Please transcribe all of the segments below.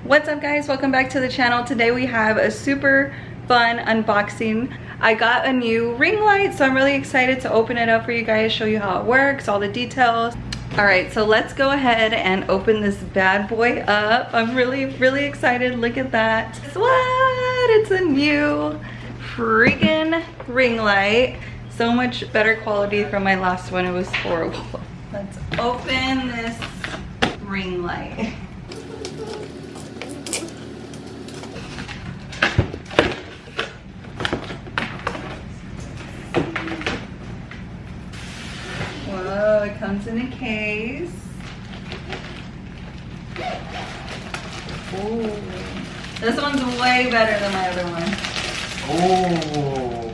What's up guys, welcome back to the channel. Today we have a super fun unboxing. I got a new ring light, so I'm really excited to open it up for you guys, show you how it works, all the details. All right, so let's go ahead and open this bad boy up. I'm really excited. Look at that. Guess what? It's a new freaking ring light. So much better quality from my last one. It was horrible. Let's open this ring light. Whoa, it comes in a case. Ooh. This one's way better than my other one. Oh.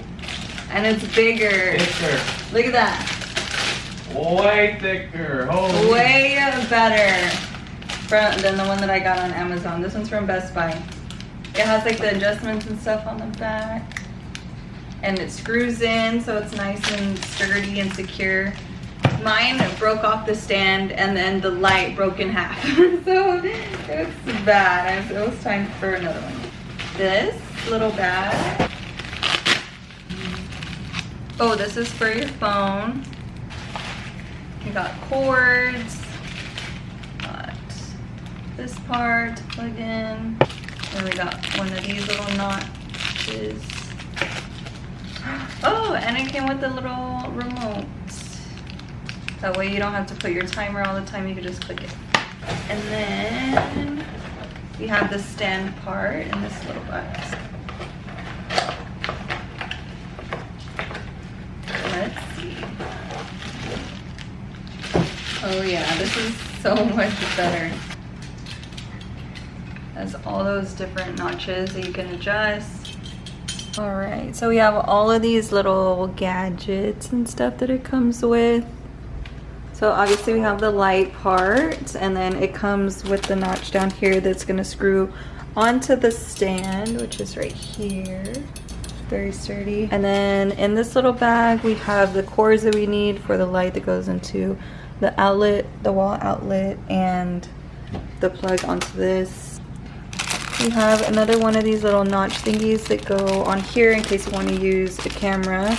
And it's bigger. Thicker. Look at that. Way thicker. Holy. Way better than the one that I got on Amazon. This one's from Best Buy. It has like the adjustments and stuff on the back. And it screws in, so it's nice and sturdy and secure. Mine broke off the stand and then the light broke in half. So it was bad. It was time for another one. This little bag. Oh, this is for your phone. You got cords. Got this part to plug in. And we got one of these little notches. Oh, and it came with a little remote. That way you don't have to put your timer all the time, you can just click it. And then we have the stand part in this little box. Let's see. Oh yeah, this is so much better. Has all those different notches that you can adjust. All right, so we have all of these little gadgets and stuff that it comes with. So obviously we have the light part, and then it comes with the notch down here that's gonna screw onto the stand, which is right here. Very sturdy. And then in this little bag we have the cords that we need for the light that goes into the outlet, the wall outlet, and the plug onto this. We have another one of these little notch thingies that go on here in case you want to use a camera,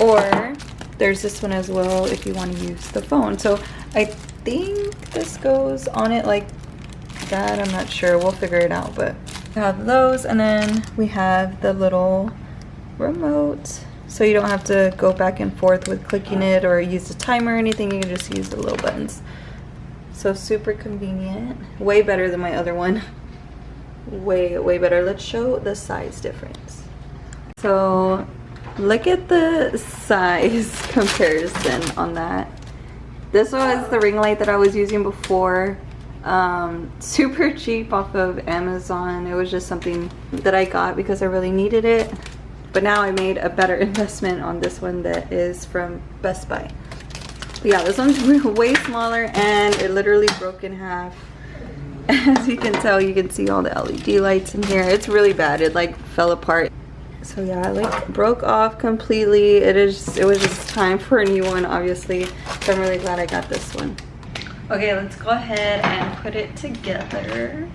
or there's this one as well if you want to use the phone. So I think this goes on it like that. I'm not sure. We'll figure it out. But we have those, and then we have the little remote. So you don't have to go back and forth with clicking it or use the timer or anything. You can just use the little buttons. So super convenient. Way better than my other one. Way better. Let's show the size difference. So look at the size comparison on that. This was the ring light that I was using before. Super cheap off of Amazon. It was just something that I got because I really needed it. But now I made a better investment on this one that is from Best Buy. But yeah, this one's way smaller and it literally broke in half. As you can tell, you can see all the LED lights in here. It's really bad. It like fell apart. So yeah, it like broke off completely. It was just time for a new one, obviously. So I'm really glad I got this one. Okay, let's go ahead and put it together.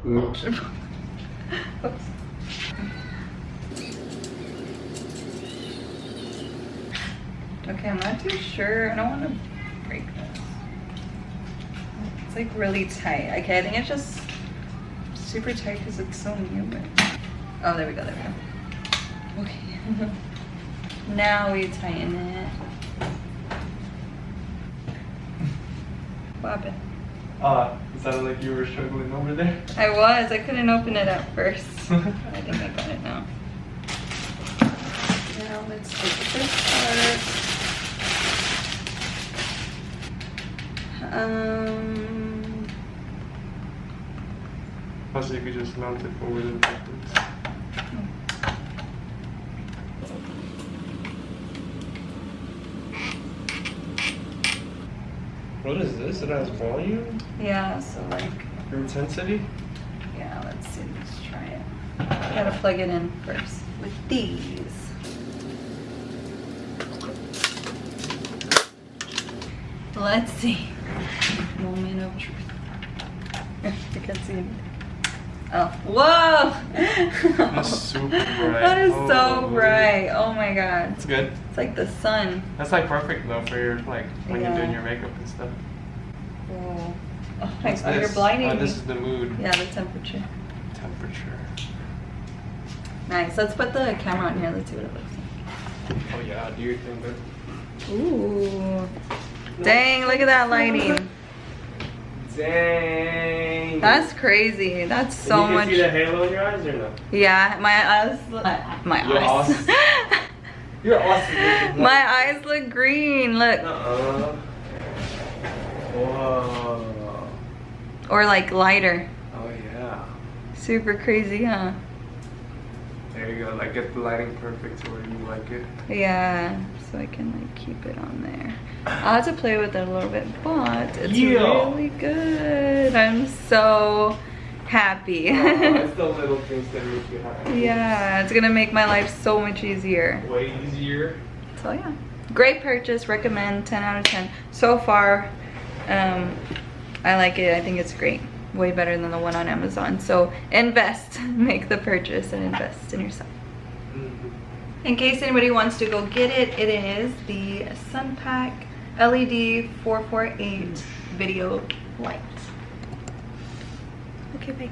Oops. Oops. Okay, I'm not too sure. I don't want to break this. It's like really tight. Okay, I think it's just super tight because it's so new. But oh, there we go. Okay. Now we tighten it. What happened? It sounded like you were struggling over there. I was. I couldn't open it at first. I think I got it now. Now let's take this part. Also, you could just mount it forward and backwards. What is this? It has volume? Yeah, so like... Intensity? Yeah, let's see. Let's try it. I gotta plug it in first with these. Let's see. Moment of truth. You can't see anything. Oh, whoa! That's super bright. That is Oh, so bright. Oh my god. It's good. It's like the sun. That's like perfect though for your like when Yeah. you're doing your makeup and stuff. Oh, oh my What's god, you're this? blinding Oh, me. this is the mood. Yeah, the temperature. Temperature. Nice. Let's put the camera on here. Let's see what it looks Oh yeah, do your thing, babe. like. Ooh. Dang, look at that lighting. Dang. That's crazy. That's so you can much. see the halo in your eyes or no? Yeah, my eyes. My You're eyes. awesome. You're awesome. My eyes look green. Look. Whoa. Or like lighter. Oh yeah. Super crazy, huh? There you go. Like get the lighting perfect to where you like it. Yeah. So I can like keep it on there. I'll have to play with it a little bit, but it's Yeah. really good. I'm so happy. It's the little things that make you happy. Yeah, it's gonna make my life so much easier. Way easier. So yeah, great purchase. Recommend. 10 out of 10 so far. I like it. I think it's great. Way better than the one on Amazon. So invest, make the purchase, and invest in yourself. In case anybody wants to go get it, it is the Sunpak LED 448 video light. Okay, bye.